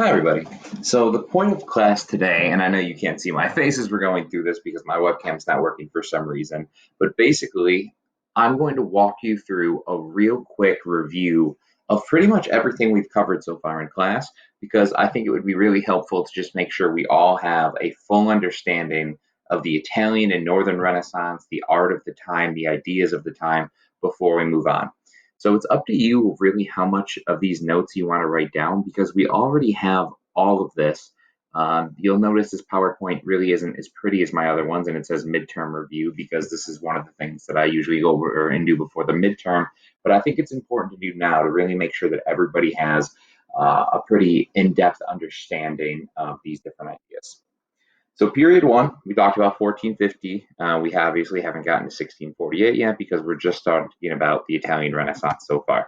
Hi, everybody. So the point of class today, and I know you can't see my face as we're going through this because my webcam's not working for some reason, but basically, I'm going to walk you through a real quick review of pretty much everything we've covered so far in class because I think it would be really helpful to just make sure we all have a full understanding of the Italian and Northern Renaissance, the art of the time, the ideas of the time before we move on. So it's up to you really how much of these notes you want to write down because we already have all of this. You'll notice this PowerPoint really isn't as pretty as my other ones, and it says midterm review because this is one of the things that I usually go over and do before the midterm. But I think it's important to do now to really make sure that everybody has a pretty in-depth understanding of these different ideas. So period one, we talked about 1450. We obviously haven't gotten to 1648 yet because we're just starting about the Italian Renaissance so far.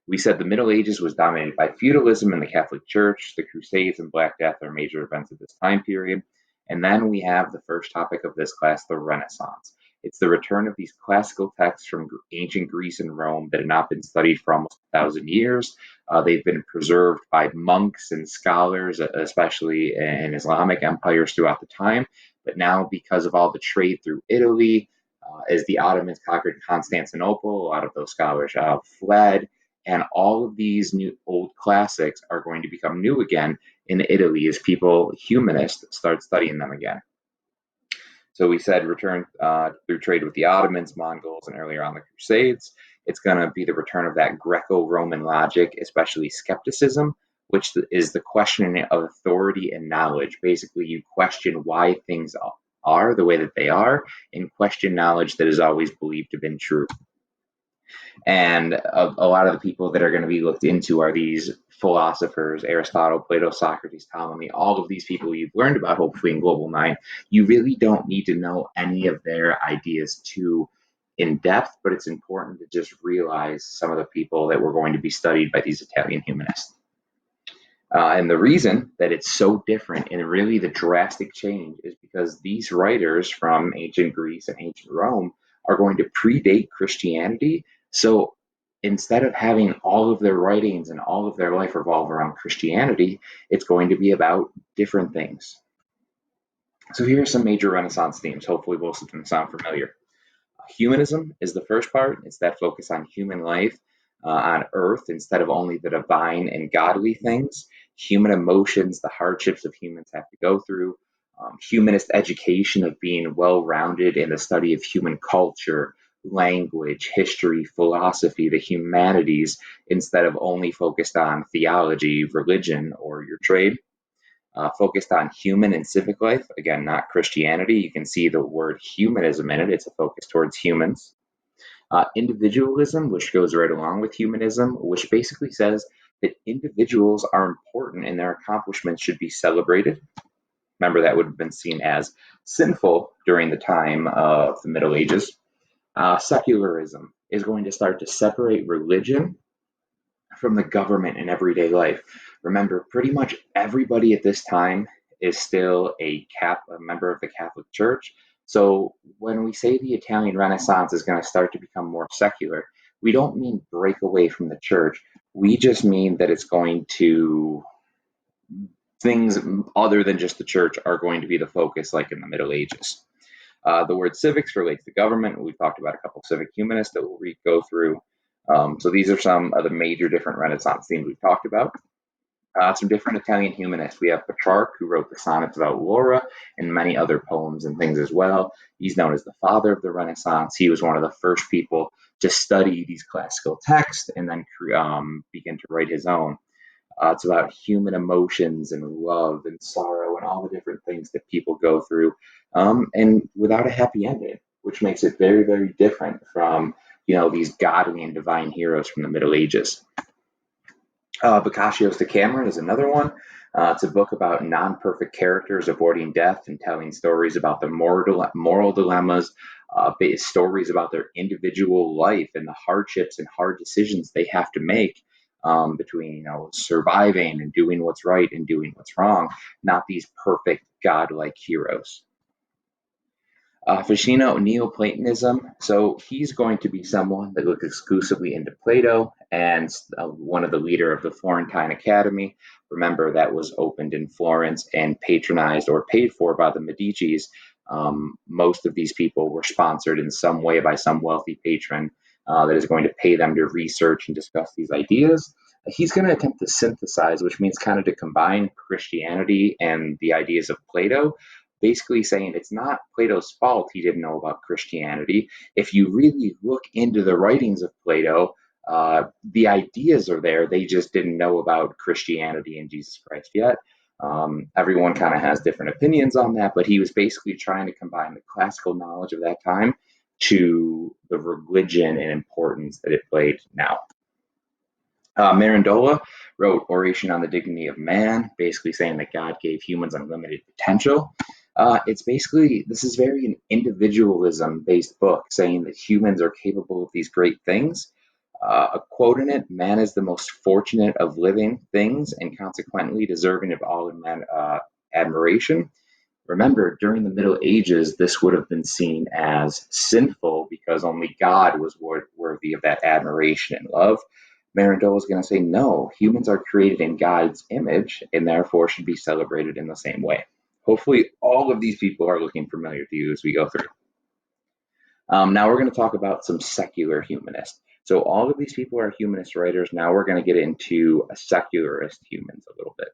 We said the Middle Ages was dominated by feudalism and the Catholic Church. The Crusades and Black Death are major events of this time period. And then we have the first topic of this class, the Renaissance. It's the return of these classical texts from ancient Greece and Rome that had not been studied for almost 1,000 years. They've been preserved by monks and scholars, especially in Islamic empires throughout the time. But now, because of all the trade through Italy, as the Ottomans conquered Constantinople, a lot of those scholars fled, and all of these new old classics are going to become new again in Italy as people, humanists, start studying them again. So we said return through trade with the Ottomans, Mongols, and earlier on the Crusades. It's going to be the return of that Greco-Roman logic, especially skepticism, which is the questioning of authority and knowledge. Basically, you question why things are the way that they are and question knowledge that is always believed to have been true. And a lot of the people that are going to be looked into are these philosophers, Aristotle, Plato, Socrates, Ptolemy, all of these people you've learned about, hopefully in Global 9. You really don't need to know any of their ideas too in depth, but it's important to just realize some of the people that were going to be studied by these Italian humanists. And the reason that it's so different and really the drastic change is because these writers from ancient Greece and ancient Rome are going to predate Christianity. So instead of having all of their writings and all of their life revolve around Christianity, it's going to be about different things. So here are some major Renaissance themes. Hopefully most of them sound familiar. Humanism is the first part. It's that focus on human life on earth instead of only the divine and godly things. Human emotions, the hardships of humans have to go through. Humanist education of being well-rounded in the study of human culture, language, history, philosophy, the humanities, instead of only focused on theology, religion, or your trade. Focused on human and civic life. Again, not Christianity. You can see the word humanism in it. It's a focus towards humans. Individualism, which goes right along with humanism, which basically says that individuals are important and their accomplishments should be celebrated. Remember, that would have been seen as sinful during the time of the Middle Ages. Secularism is going to start to separate religion from the government in everyday life. Remember, pretty much everybody at this time is still a member of the Catholic Church. So when we say the Italian Renaissance is going to start to become more secular, we don't mean break away from the church. We just mean that it's going to, things other than just the church are going to be the focus like in the Middle Ages. The word civics relates to government. We've talked about a couple of civic humanists that we'll go through. So these are some of the major different Renaissance themes we've talked about. Some different Italian humanists. We have Petrarch, who wrote the sonnets about Laura and many other poems and things as well. He's known as the father of the Renaissance. He was one of the first people to study these classical texts and then begin to write his own. It's about human emotions and love and sorrow and all the different things that people go through, and without a happy ending, which makes it very, very different from these godly and divine heroes from the Middle Ages. Boccaccio's Decameron is another one. It's a book about non-perfect characters avoiding death and telling stories about the moral dilemmas, stories about their individual life and the hardships and hard decisions they have to make between surviving and doing what's right and doing what's wrong, not these perfect godlike heroes. Ficino, Neoplatonism. So he's going to be someone that looks exclusively into Plato and one of the leader of the Florentine Academy. Remember, that was opened in Florence and patronized or paid for by the Medicis. Most of these people were sponsored in some way by some wealthy patron that is going to pay them to research and discuss these ideas. He's going to attempt to synthesize, which means kind of to combine Christianity and the ideas of Plato, basically saying it's not Plato's fault he didn't know about Christianity. If you really look into the writings of Plato, the ideas are there. They just didn't know about Christianity and Jesus Christ yet. Everyone kind of has different opinions on that, but he was basically trying to combine the classical knowledge of that time to the religion and importance that it played now. Mirandola wrote Oration on the Dignity of Man, basically saying that God gave humans unlimited potential. It's basically, this is very an individualism based book saying that humans are capable of these great things. A quote in it: man is the most fortunate of living things and consequently deserving of all admiration. Remember, during the Middle Ages, this would have been seen as sinful because only God was worthy of that admiration and love. Mirandola is going to say, no, humans are created in God's image and therefore should be celebrated in the same way. Hopefully, all of these people are looking familiar to you as we go through. Now we're going to talk about some secular humanists. So all of these people are humanist writers. Now we're going to get into a secularist humans a little bit.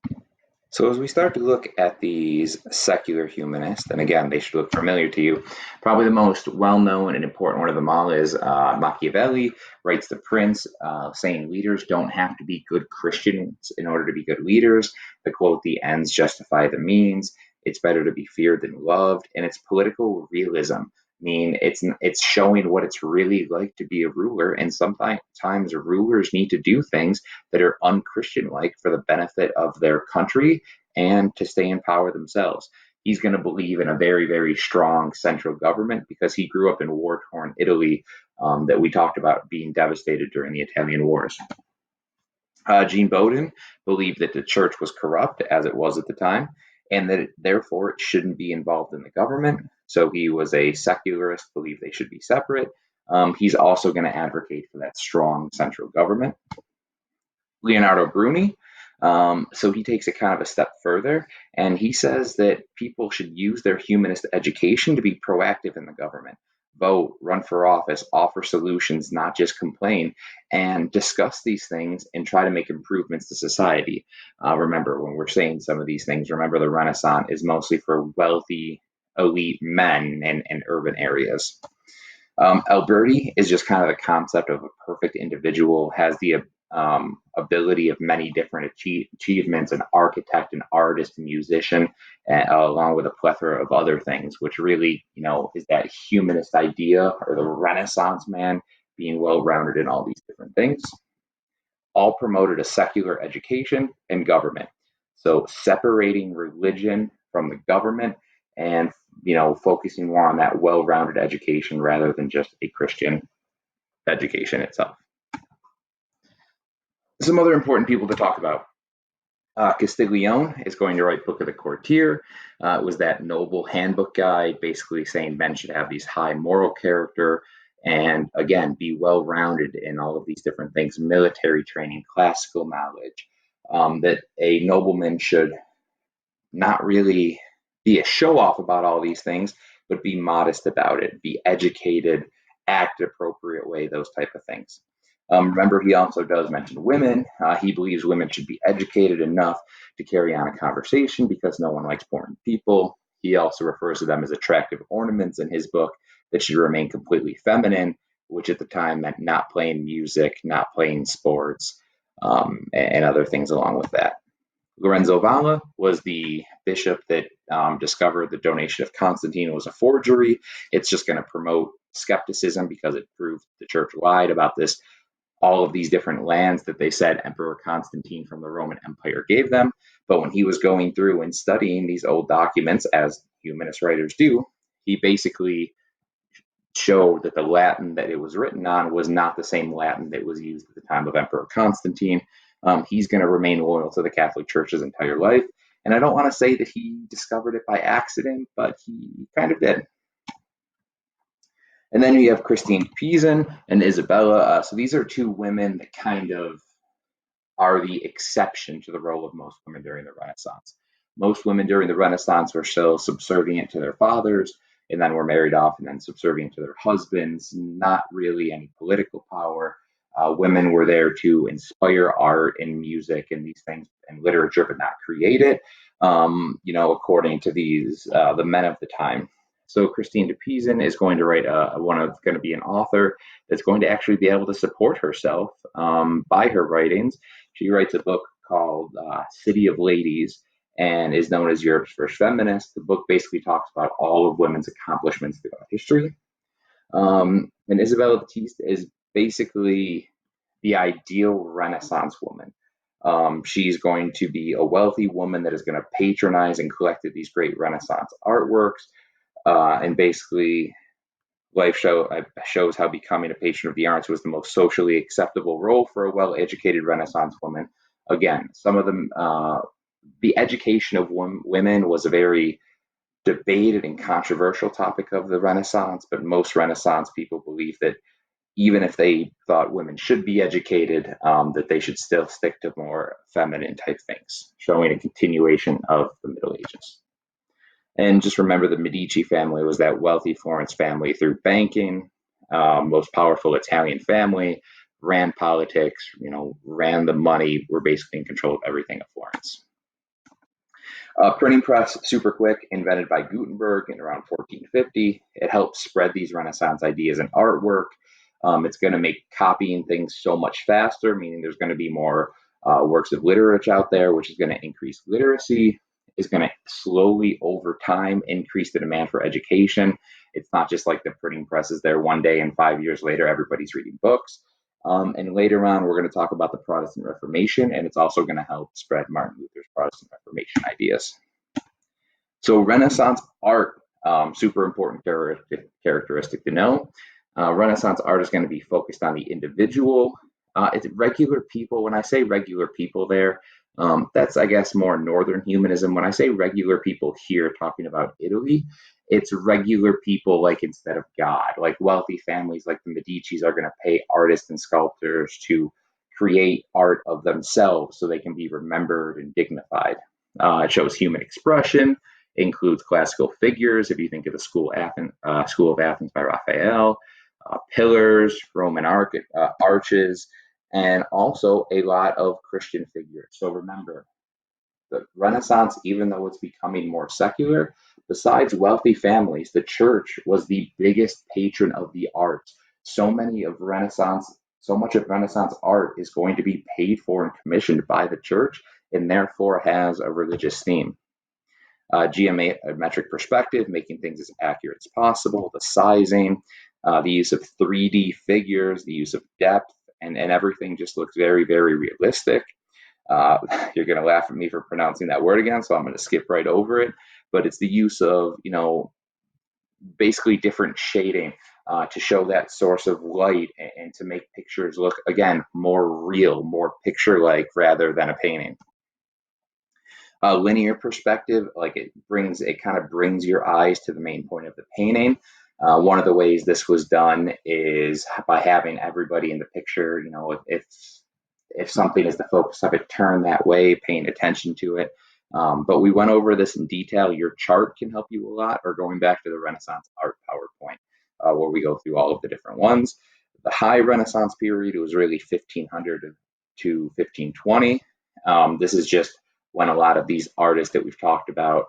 So as we start to look at these secular humanists, and again, they should look familiar to you, probably the most well-known and important one of them all is Machiavelli, writes The Prince, saying leaders don't have to be good Christians in order to be good leaders. The quote, the ends justify the means. It's better to be feared than loved. And it's political realism. I mean, it's showing what it's really like to be a ruler, and sometimes rulers need to do things that are unchristian-like for the benefit of their country and to stay in power themselves. He's going to believe in a very, very strong central government because he grew up in war-torn Italy that we talked about being devastated during the Italian Wars. Jean Bodin believed that the church was corrupt, as it was at the time, and that therefore it shouldn't be involved in the government. So he was a secularist, believed they should be separate. He's also going to advocate for that strong central government. Leonardo Bruni, so he takes it kind of a step further, and he says that people should use their humanist education to be proactive in the government. Vote, run for office, offer solutions, not just complain, and discuss these things and try to make improvements to society. Remember, when we're saying some of these things, remember the Renaissance is mostly for wealthy, elite men and urban areas. Alberti is just kind of the concept of a perfect individual, has the ability of many different achievements, an architect, an artist, a musician, along with a plethora of other things, which really, is that humanist idea or the Renaissance man being well-rounded in all these different things. All promoted a secular education and government. So separating religion from the government and, focusing more on that well-rounded education rather than just a Christian education itself. Some other important people to talk about. Castiglione is going to write Book of the Courtier. It was that noble handbook guy, basically saying men should have these high moral character and, again, be well-rounded in all of these different things, military training, classical knowledge, that a nobleman should not really be a show-off about all these things, but be modest about it, be educated, act appropriate way, those type of things. Remember, he also does mention women. He believes women should be educated enough to carry on a conversation because no one likes boring people. He also refers to them as attractive ornaments in his book that should remain completely feminine, which at the time meant not playing music, not playing sports, and other things along with that. Lorenzo Valla was the bishop that discovered the donation of Constantine was a forgery. It's just going to promote skepticism because it proved the church lied about this. All of these different lands that they said Emperor Constantine from the Roman Empire gave them. But when he was going through and studying these old documents, as humanist writers do, he basically showed that the Latin that it was written on was not the same Latin that was used at the time of Emperor Constantine. He's going to remain loyal to the Catholic Church his entire life. And I don't want to say that he discovered it by accident, but he kind of did. And then you have Christine Pisan and Isabella. So these are two women that kind of are the exception to the role of most women during the Renaissance. Most women during the Renaissance were still subservient to their fathers and then were married off and then subservient to their husbands, not really any political power. Women were there to inspire art and music and these things and literature, but not create it, according to the men of the time. So Christine de Pizan is going to write going to be an author that's going to actually be able to support herself by her writings. She writes a book called City of Ladies and is known as Europe's first feminist. The book basically talks about all of women's accomplishments throughout history. And Isabella Batiste is basically the ideal Renaissance woman. She's going to be a wealthy woman that is going to patronize and collect these great Renaissance artworks. And basically, shows how becoming a patron of the arts was the most socially acceptable role for a well-educated Renaissance woman. Again, some of them, the education of women was a very debated and controversial topic of the Renaissance, but most Renaissance people believe that even if they thought women should be educated, that they should still stick to more feminine type things, showing a continuation of the Middle Ages. And just remember, the Medici family was that wealthy Florence family through banking, most powerful Italian family, ran politics, ran the money, were basically in control of everything at Florence. Printing press, super quick, invented by Gutenberg in around 1450. It helped spread these Renaissance ideas and artwork. It's going to make copying things so much faster, meaning there's going to be more works of literature out there, which is going to increase literacy, is going to slowly over time increase the demand for education. It's not just like the printing press is there one day and 5 years later, everybody's reading books. And later on, we're going to talk about the Protestant Reformation, and it's also going to help spread Martin Luther's Protestant Reformation ideas. So Renaissance art, super important characteristic to know. Renaissance art is going to be focused on the individual. It's regular people. When I say regular people there, that's, I guess, more Northern humanism. When I say regular people here, talking about Italy, it's regular people like instead of God. Like wealthy families like the Medicis are going to pay artists and sculptors to create art of themselves so they can be remembered and dignified. It shows human expression, includes classical figures. If you think of the School of Athens by Raphael, pillars, Roman arches, and also a lot of Christian figures. So remember, the Renaissance, even though it's becoming more secular, besides wealthy families, the church was the biggest patron of the arts. So much of Renaissance art is going to be paid for and commissioned by the church, and therefore has a religious theme. Geometric perspective, making things as accurate as possible, the sizing, the use of 3D figures, the use of depth, and everything just looks very, very realistic. You're going to laugh at me for pronouncing that word again, so I'm going to skip right over it. But it's the use of, basically different shading to show that source of light and to make pictures look, again, more real, more picture-like rather than a painting. Linear perspective, like it kind of brings your eyes to the main point of the painting. One of the ways this was done is by having everybody in the picture, if something is the focus of it, turn that way, paying attention to it. But we went over this in detail. Your chart can help you a lot, or going back to the Renaissance art PowerPoint, where we go through all of the different ones. The high Renaissance period was really 1500 to 1520. This is just when a lot of these artists that we've talked about,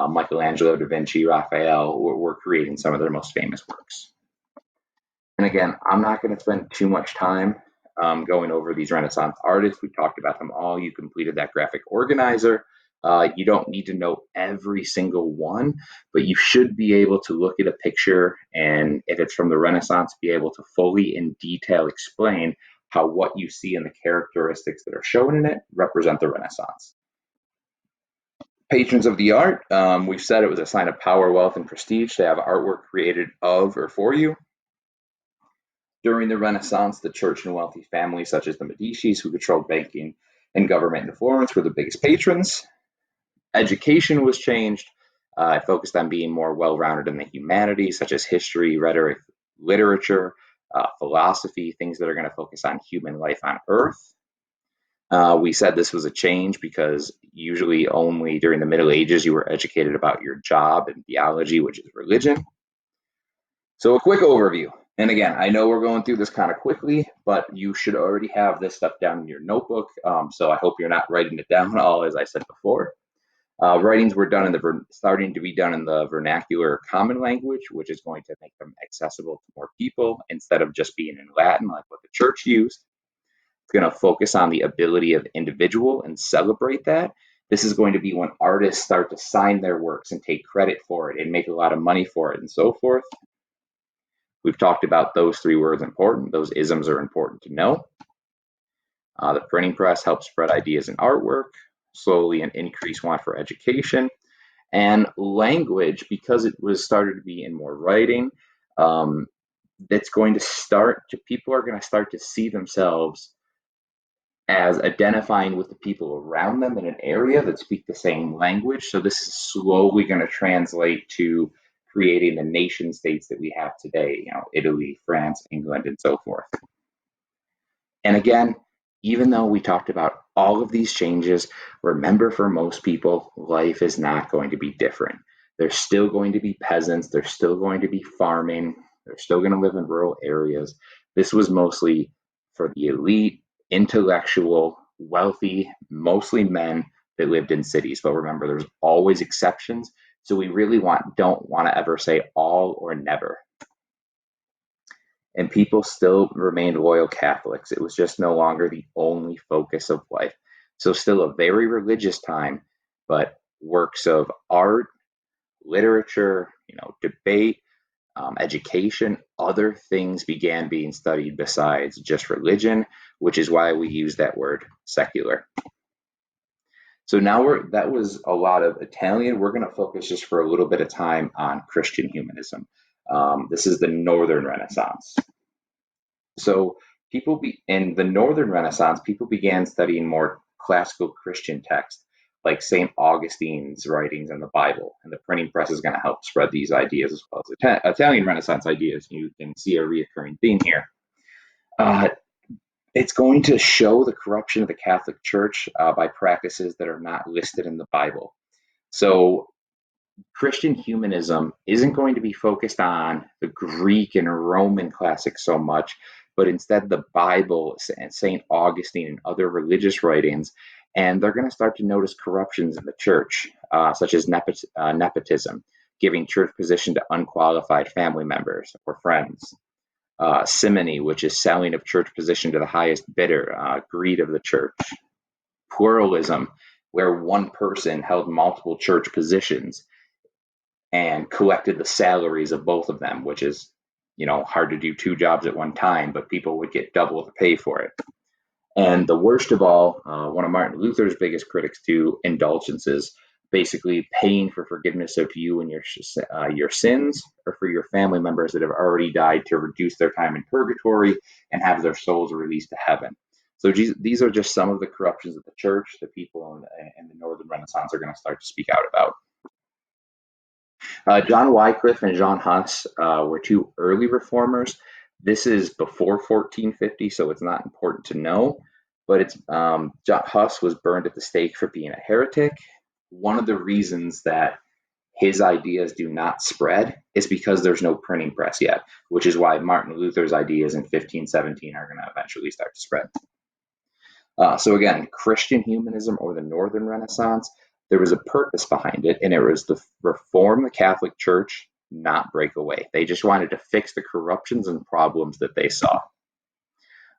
Michelangelo, Da Vinci, Raphael, were creating some of their most famous works. And again, I'm not going to spend too much time going over these Renaissance artists. We talked about them all. You completed that graphic organizer. You don't need to know every single one, but you should be able to look at a picture, and if it's from the Renaissance, be able to fully in detail explain how what you see and the characteristics that are shown in it represent the Renaissance. Patrons of the art, we've said it was a sign of power, wealth, and prestige to have artwork created of or for you. During the Renaissance, the church and wealthy families such as the Medicis, who controlled banking and government in Florence, were the biggest patrons. Education was changed. It focused on being more well-rounded in the humanities, such as history, rhetoric, literature, philosophy, things that are going to focus on human life on Earth. We said this was a change because usually only during the Middle Ages you were educated about your job and theology, which is religion. So, a quick overview. And again, I know we're going through this kind of quickly, but you should already have this stuff down in your notebook. So, I hope you're not writing it down all, as I said before. Writings were done in starting to be done in the vernacular common language, which is going to make them accessible to more people instead of just being in Latin, like what the church used. It's going to focus on the ability of individual and celebrate that. This is going to be when artists start to sign their works and take credit for it and make a lot of money for it and so forth. We've talked about those three words important. Those isms are important to know. The printing press helps spread ideas and artwork, slowly an increased want for education. And language, because it was started to be in more writing, that's going to start to, people are going to start to see themselves as identifying with the people around them in an area that speak the same language. So this is slowly going to translate to creating the nation states that we have today, Italy, France, England, and so forth. And again, even though we talked about all of these changes, remember, for most people, life is not going to be different. There's still going to be peasants, there's still going to be farming, they're still going to live in rural areas. This was mostly for the elite, intellectual, wealthy, mostly men that lived in cities. But remember, there's always exceptions. So we really don't want to ever say all or never. And people still remained loyal Catholics. It was just no longer the only focus of life. So, still a very religious time, but works of art, literature, debate, education, other things began being studied besides just religion, which is why we use that word secular. So now that was a lot of Italian. We're going to focus just for a little bit of time on Christian humanism. This is the Northern Renaissance. So in the Northern Renaissance, people began studying more classical Christian texts like St. Augustine's writings and the Bible. And the printing press is going to help spread these ideas as well as Italian Renaissance ideas. You can see a reoccurring theme here. It's going to show the corruption of the Catholic Church by practices that are not listed in the Bible. So Christian humanism isn't going to be focused on the Greek and Roman classics so much, but instead the Bible and St. Augustine and other religious writings. And they're going to start to notice corruptions in the church, such as nepotism, giving church position to unqualified family members or friends. Simony, which is selling of church position to the highest bidder, greed of the church. Pluralism, where one person held multiple church positions and collected the salaries of both of them, which is, hard to do two jobs at one time, but people would get double the pay for it. And the worst of all, one of Martin Luther's biggest critics to indulgences, basically paying for forgiveness of you and your sins, or for your family members that have already died, to reduce their time in purgatory and have their souls released to heaven. So these are just some of the corruptions of the church that people in the Northern Renaissance are going to start to speak out about. John Wycliffe and John Huss were two early reformers. This is before 1450, so it's not important to know. But John Huss was burned at the stake for being a heretic. One of the reasons that his ideas do not spread is because there's no printing press yet, which is why Martin Luther's ideas in 1517 are going to eventually start to spread. So again, Christian humanism, or the Northern Renaissance, there was a purpose behind it, and it was to reform the Catholic Church, not break away. They just wanted to fix the corruptions and problems that they saw.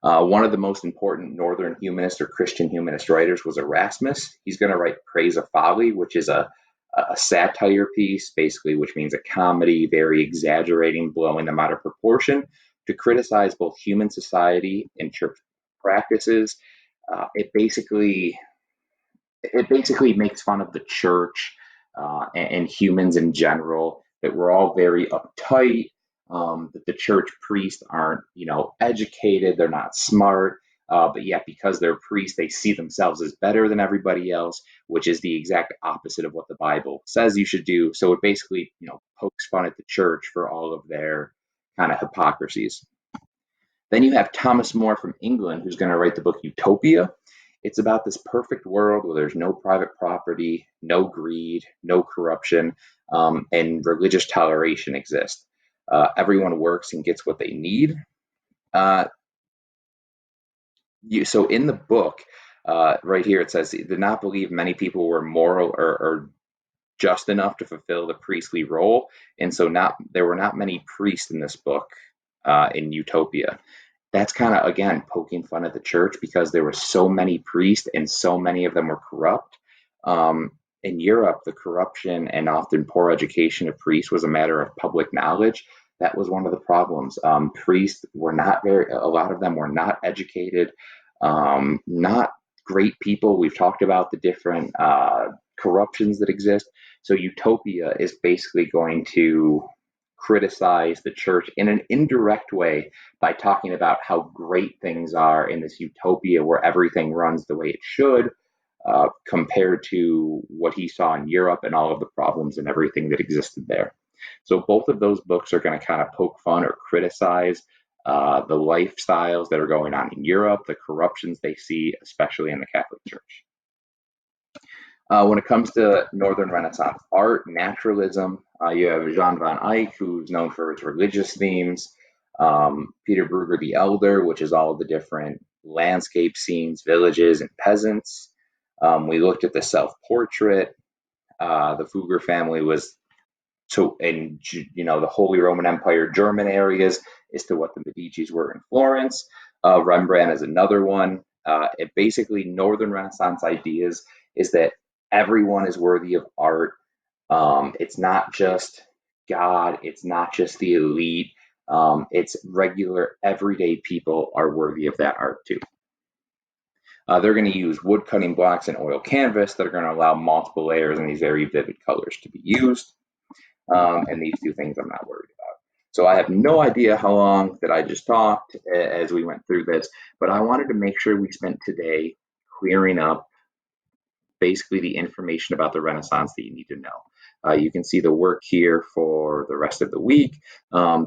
One of the most important Northern humanist or Christian humanist writers was Erasmus. He's going to write Praise of Folly, which is a satire piece, basically, which means a comedy, very exaggerating, blowing them out of proportion, to criticize both human society and church practices. It basically makes fun of the church and humans in general, that we're all very uptight, that the church priests aren't, educated, they're not smart, but yet because they're priests, they see themselves as better than everybody else, which is the exact opposite of what the Bible says you should do. So it basically, pokes fun at the church for all of their kind of hypocrisies. Then you have Thomas More from England, who's going to write the book Utopia. It's about this perfect world where there's no private property, no greed, no corruption, and religious toleration exists. Everyone works and gets what they need. Uh, so in the book, right here it says, did not believe many people were moral or just enough to fulfill the priestly role, and so not there were not many priests in this book in Utopia. That's kind of again poking fun at the church because there were so many priests and so many of them were corrupt. Um, in Europe, the corruption and often poor education of priests was a matter of public knowledge. That was one of the problems. Priests were not a lot of them were not educated, not great people. We've talked about the different corruptions that exist. So Utopia is basically going to criticize the church in an indirect way by talking about how great things are in this utopia where everything runs the way it should, compared to what he saw in Europe and all of the problems and everything that existed there. So both of those books are going to kind of poke fun or criticize the lifestyles that are going on in Europe, the corruptions they see, especially in the Catholic Church. When it comes to Northern Renaissance art, naturalism, you have Jan van Eyck, who's known for his religious themes, Peter Bruegger the Elder, which is all of the different landscape scenes, villages, and peasants. We looked at the self-portrait. The Fugger family was in the Holy Roman Empire, German areas, as to what the Medicis were in Florence. Rembrandt is another one. It basically Northern Renaissance ideas is that everyone is worthy of art. It's not just God. It's not just the elite. It's regular, everyday people are worthy of that art too. They're going to use wood cutting blocks and oil canvas that are going to allow multiple layers and these very vivid colors to be used. And these two things I'm not worried about. So I have no idea how long that I just talked as we went through this, but I wanted to make sure we spent today clearing up basically the information about the Renaissance that you need to know. You can see the work here for the rest of the week.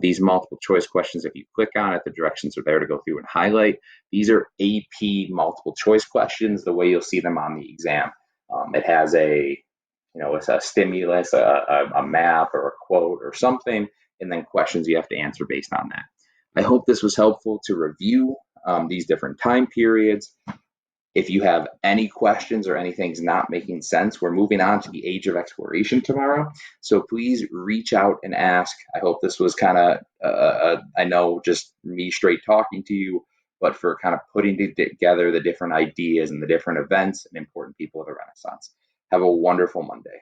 These multiple choice questions, if you click on it, the directions are there to go through and highlight. These are AP multiple choice questions, the way you'll see them on the exam. It has it's a stimulus, a map or a quote or something, and then questions you have to answer based on that. I hope this was helpful to review these different time periods. If you have any questions or anything's not making sense, we're moving on to the Age of Exploration tomorrow. So please reach out and ask. I hope this was kind of, I know just me straight talking to you, but for kind of putting together the different ideas and the different events and important people of the Renaissance. Have a wonderful Monday.